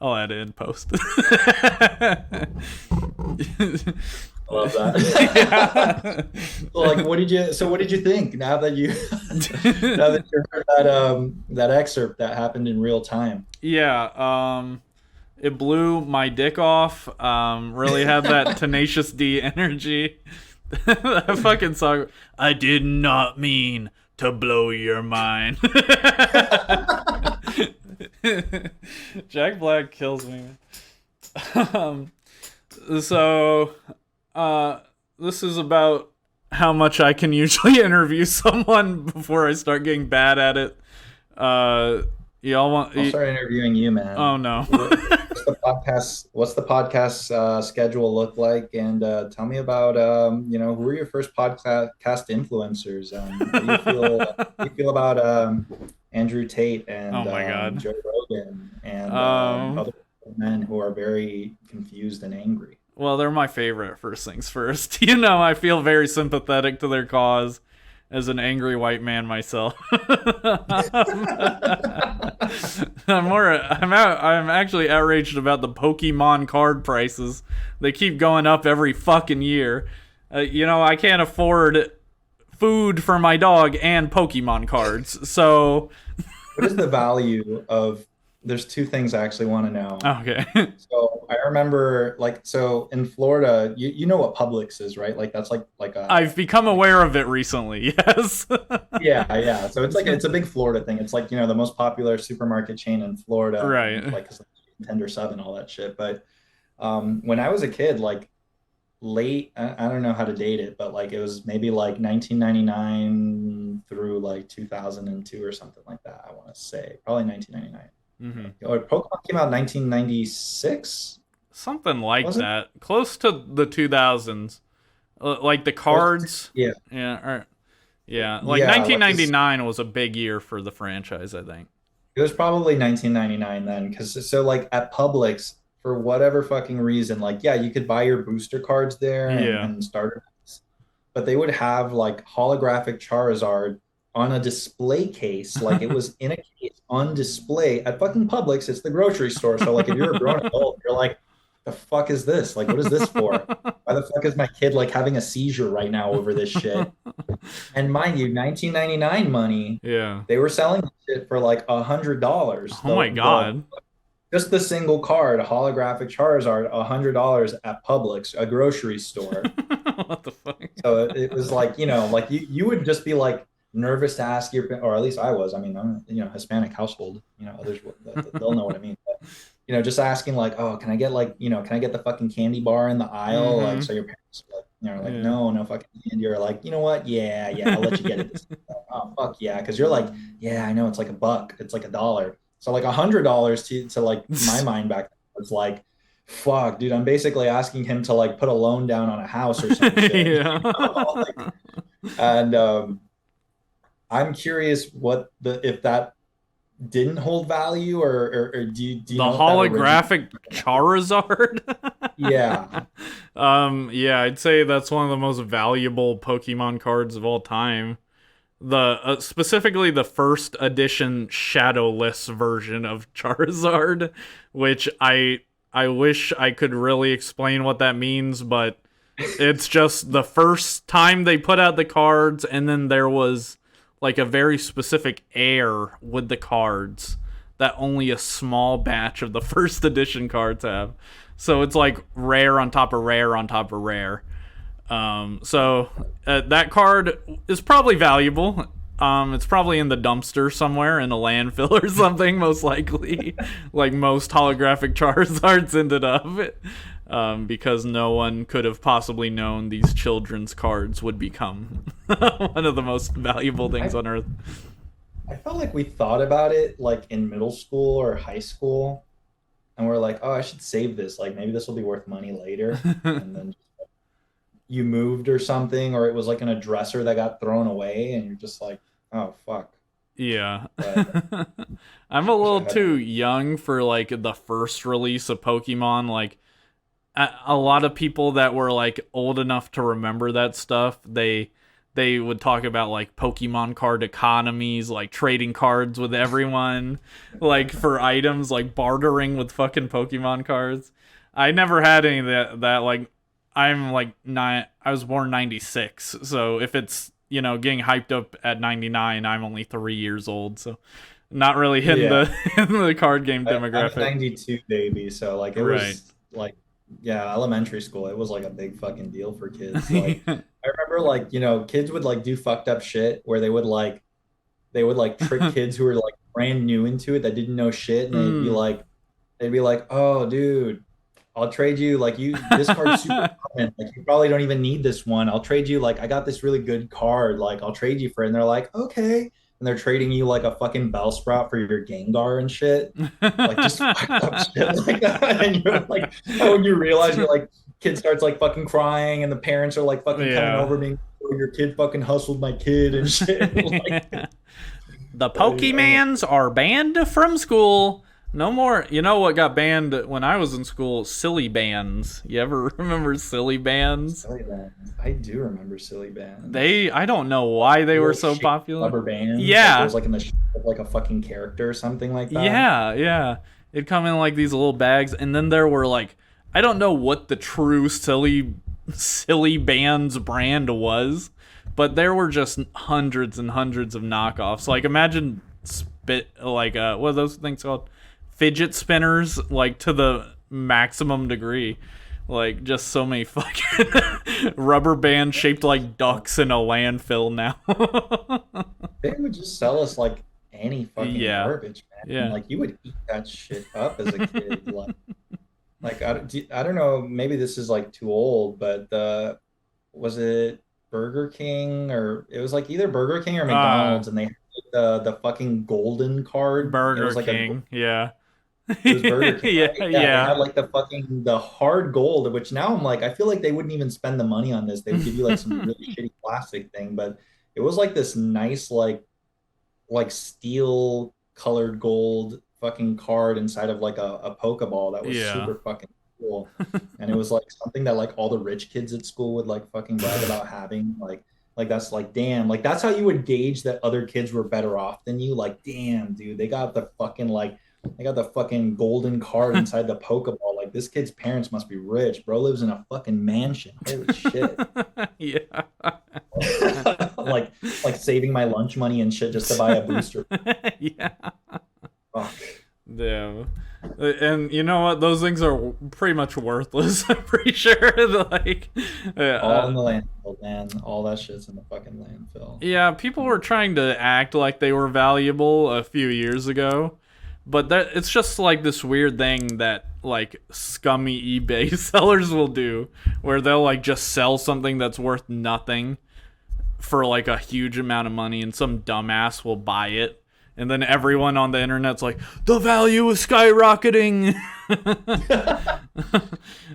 I'll add it in post. I love that. Like, what did you think now that you now that you heard that excerpt that happened in real time? Yeah, it blew my dick off. Really had that Tenacious D energy. That fucking song. I did not mean to blow your mind. Jack Black kills me. So, this is about how much I can usually interview someone before I start getting bad at it. Y'all want? I'll start interviewing you, man. Oh no. What's the podcast schedule look like? And tell me about who were your first podcast influencers? How do you feel about Andrew Tate and Oh my God. Joe Rogan and other men who are very confused and angry? Well, they're my favorite, first things first. I feel very sympathetic to their cause as an angry white man myself. I'm actually outraged about the Pokemon card prices. They keep going up every fucking year. I can't afford food for my dog and Pokemon cards. So what is the value of there's two things I actually want to know. Okay. So I remember, so in Florida, you know what Publix is, right? Like that's like a. I've become aware of it recently. Yes. Yeah. So it's a big Florida thing. It's like the most popular supermarket chain in Florida, right? Like Tender 7, all that shit. But when I was a kid, like late, I don't know how to date it, but like it was maybe like 1999 through like 2002 or something like that. I want to say probably 1999. Or Pokemon came out in 1996, something like that, close to the 2000s, like the cards. Yeah. Like 1999 was a big year for the franchise. I think it was probably 1999 then, because like at Publix, for whatever fucking reason, like you could buy your booster cards there and starters, but they would have like holographic Charizard on a display case, like it was in a case on display at fucking Publix. It's the grocery store. So like if you're a grown adult, you're like, the fuck is this? Like, what is this for? Why the fuck is my kid like having a seizure right now over this shit? And mind you, 1999 money, they were selling shit for like $100. Oh my God. Just the single card, holographic Charizard, $100 at Publix, a grocery store. What the fuck? So it was like, like you would just be like, nervous to ask your, or at least I was. I mean, I'm Hispanic household. Others they'll know what I mean. But, just asking like, oh, can I get the fucking candy bar in the aisle? Like, so your parents are like, no fucking candy. Or like, you know what? Yeah, I'll let you get it. Oh fuck yeah, because you're like, yeah, I know it's like $1. It's like $1. So like $100 to like my mind back then was like, fuck, dude, I'm basically asking him to like put a loan down on a house or something. And I'm curious if that didn't hold value or do you the holographic Charizard? Yeah. I'd say that's one of the most valuable Pokemon cards of all time. The specifically the first edition shadowless version of Charizard, which I wish I could really explain what that means, but it's just the first time they put out the cards, and then there was like a very specific air with the cards that only a small batch of the first edition cards have. So it's like rare on top of rare on top of rare. So that card is probably valuable. It's probably in the dumpster somewhere in a landfill or something, most likely. Like most holographic Charizards ended up. Because no one could have possibly known these children's cards would become one of the most valuable things on Earth. I felt like we thought about it like in middle school or high school, and we're like, oh, I should save this. Like maybe this will be worth money later. And then you moved or something, or it was like in a dresser that got thrown away, and you're just like, oh, fuck. Yeah. I'm a little too young for like the first release of Pokemon. Like, a lot of people that were like old enough to remember that stuff, they they would talk about like Pokemon card economies, like trading cards with everyone, like for items, like bartering with fucking Pokemon cards. I never had any of that like I'm like not I was born 96, so if it's, getting hyped up at 99, I'm only 3 years old, so not really hitting Yeah. the card game I'm a demographic. 92 baby, so like it Right. was like, yeah, elementary school. It was like a big fucking deal for kids. Like I remember like, kids would like do fucked up shit where they would like trick kids who were like brand new into it that didn't know shit, and Mm. they'd be like, "Oh, dude, I'll trade you like this card's super common. Like you probably don't even need this one. I'll trade you like I got this really good card. Like I'll trade you for it." And they're like, "Okay." And they're trading you like a fucking Bellsprout for your Gengar and shit. Like just fucked up shit like that. And you're like, when you realize you're like, kid starts like fucking crying, and the parents are like fucking coming Yeah. over being, "Oh, your kid fucking hustled my kid and shit." Like, The I Pokemans are banned from school. No more. You know what got banned when I was in school? Silly bands. You ever remember silly bands? silly bands. I do remember silly bands. I don't know why they were Little so shaped popular. rubber bands. Like it Yeah. was like in the shape of like a fucking character or something like that. Yeah, yeah. It'd come in like these little bags, and then there were like, I don't know what the true silly bands brand was, but there were just hundreds and hundreds of knockoffs. Like imagine what are those things called? Fidget spinners, like to the maximum degree. Like just so many fucking rubber bands shaped like ducks in a landfill now. They would just sell us like any fucking Yeah, garbage, man. And, yeah. like you would eat that shit up as a kid. Like I don't know, maybe this is like too old, but was it Burger King, or it was like either Burger King or Uh, McDonald's, and they had the fucking golden card. It Burger was like a King. Yeah. It was Burger King, Yeah, right? Yeah, they yeah. had like the hard gold, which now I'm like, I feel like they wouldn't even spend the money on this. They would give you like some really shitty plastic thing, but it was like this nice like steel colored gold fucking card inside of like a Pokeball that was Yeah. super fucking cool. And it was like something that like all the rich kids at school would like fucking brag about having. Like that's like damn, like that's how you would gauge that other kids were better off than you. Like, damn, dude, they got the fucking golden card inside the Pokeball. Like this kid's parents must be rich. Bro lives in a fucking mansion. Holy shit. Yeah. like like saving my lunch money and shit just to buy a booster. Yeah. Fuck. Damn. And you know what? Those things are pretty much worthless. I'm pretty sure. Like, All in the landfill, man. All that shit's in the fucking landfill. yeah, people were trying to act like they were valuable a few years ago, but that it's just like this weird thing that like scummy eBay sellers will do, where they'll like just sell something that's worth nothing for like a huge amount of money, and some dumbass will buy it. And then everyone on the internet's like, the value is skyrocketing. That's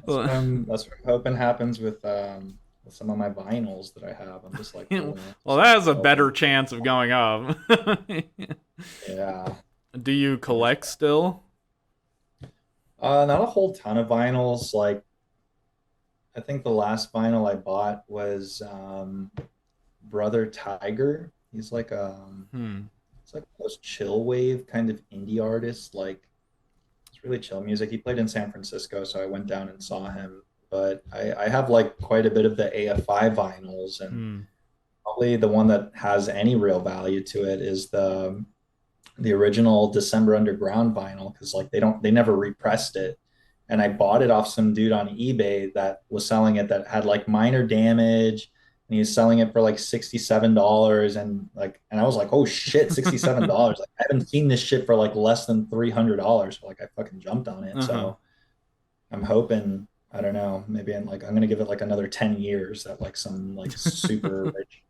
what I'm hoping happens with some of my vinyls that I have. I'm just like, Well, that has a better chance of going up. yeah. Do you collect still? Not a whole ton of vinyls. Like, I think the last vinyl I bought was Brother Tiger. He's like Hmm. it's like most chill wave kind of indie artist. Like it's really chill music. He played in San Francisco, so I went down and saw him. But I have like quite a bit of the AFI vinyls, and Hmm. probably the one that has any real value to it is the original December Underground vinyl, because like they never repressed it. And I bought it off some dude on eBay that was selling it, that had like minor damage, and he was selling it for like $67. And I was like, oh shit, $67. Like I haven't seen this shit for like less than $300. So like I fucking jumped on it. Uh-huh. So I'm hoping, I don't know, maybe I'm gonna give it like another 10 years that like some like super rich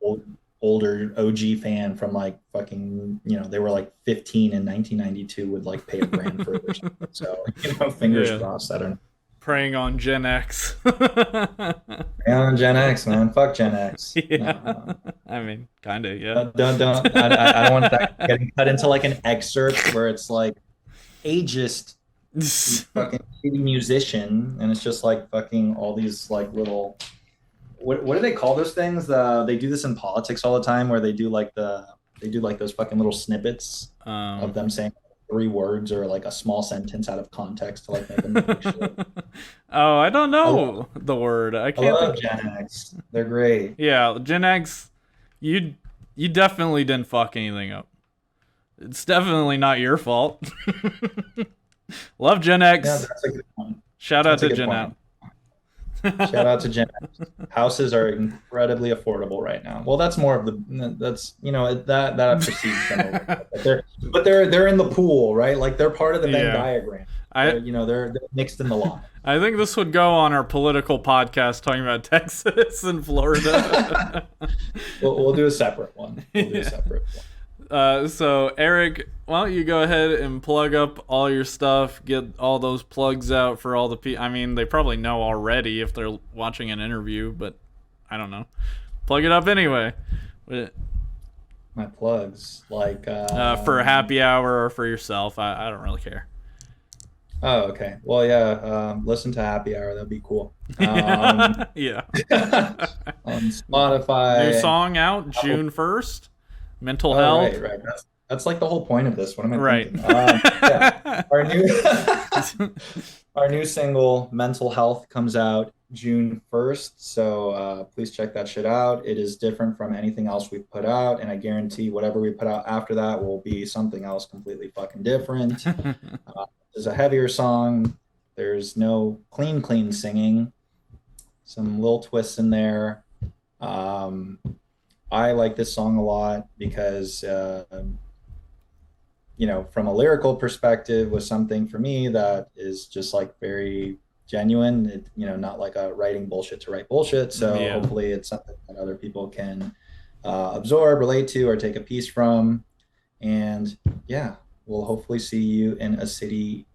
older OG fan from like fucking, they were like 15 in 1992 would like pay $1,000 for it or something. So, fingers Yeah. crossed. I don't know. Preying on Gen X. Yeah, Gen X, man. Fuck Gen X. Yeah. No, I mean, kind of, yeah. don't. I don't want that getting cut into like an excerpt where it's like ageist fucking shitty musician, and it's just like fucking all these like little what do they call those things? They do this in politics all the time, where they do like those fucking little snippets of them saying 3 words or like a small sentence out of context to like make them look shit. Oh, I don't know the word. I I can't love think. Gen X. They're great. Yeah, Gen X, you definitely didn't fuck anything up. It's definitely not your fault. Love Gen X. Yeah, that's a good one. Shout out That's a to good Gen point. X. Shout out to Gen X. Houses are incredibly affordable right now. Well, that's more of the that's that precedes them a little bit. But they're in the pool, right? Like they're part of the Venn Yeah. diagram. I They're mixed in the line. I think this would go on our political podcast talking about Texas and Florida. We'll do a separate one. We'll do Yeah. a separate one. So Eric, why don't you go ahead and plug up all your stuff, get all those plugs out for all the people. I mean, they probably know already if they're watching an interview, but I don't know. Plug it up anyway. My plugs, like For a happy hour or for yourself, I don't really care. Oh, okay. Well, yeah. Listen to Happy Hour. That'd be cool. Yeah. On Spotify. New song out June 1st. Mental Oh, health. right. That's like the whole point of this. What am I Right. thinking? Yeah. Our new single, Mental Health, comes out June 1st. So please check that shit out. It is different from anything else we've put out, and I guarantee whatever we put out after that will be something else completely fucking different. It's a heavier song. There's no clean singing. Some little twists in there. I like this song a lot because, from a lyrical perspective, was something for me that is just like very genuine. Not like a writing bullshit to write bullshit. So Yeah. hopefully it's something that other people can absorb, relate to, or take a piece from. And yeah, we'll hopefully see you in a city.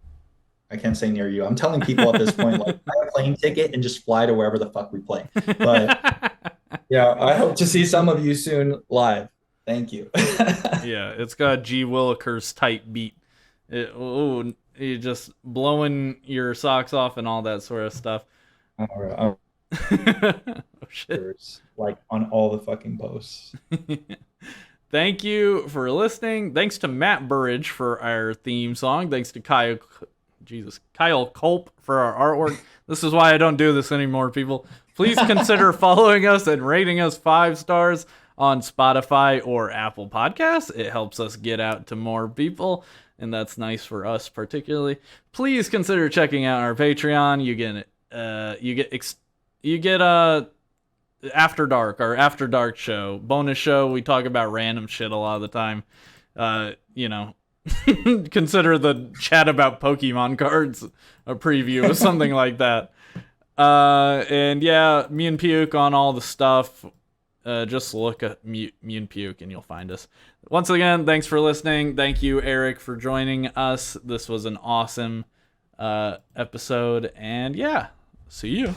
I can't say near you. I'm telling people at this point, like, buy a plane ticket and just fly to wherever the fuck we play. But yeah, I hope to see some of you soon live. Thank you. Yeah, it's got G. Willikers type beat. You're just blowing your socks off and all that sort of stuff. Oh, Oh, shit. like on all the fucking posts. Thank you for listening. Thanks to Matt Burridge for our theme song. Thanks to Kyle Culp for our artwork. This is why I don't do this anymore, people. Please consider following us and rating us 5 stars on Spotify or Apple Podcasts. It helps us get out to more people, and that's nice for us particularly. Please consider checking out our Patreon. You get After Dark, our After Dark show, bonus show. We talk about random shit a lot of the time. Consider the chat about Pokemon cards a preview or something like that. And yeah, me and Puke on all the stuff. Just look at me and Puke and you'll find us. Once again, thanks for listening. Thank you, Eric, for joining us. This was an awesome episode. And yeah, see you.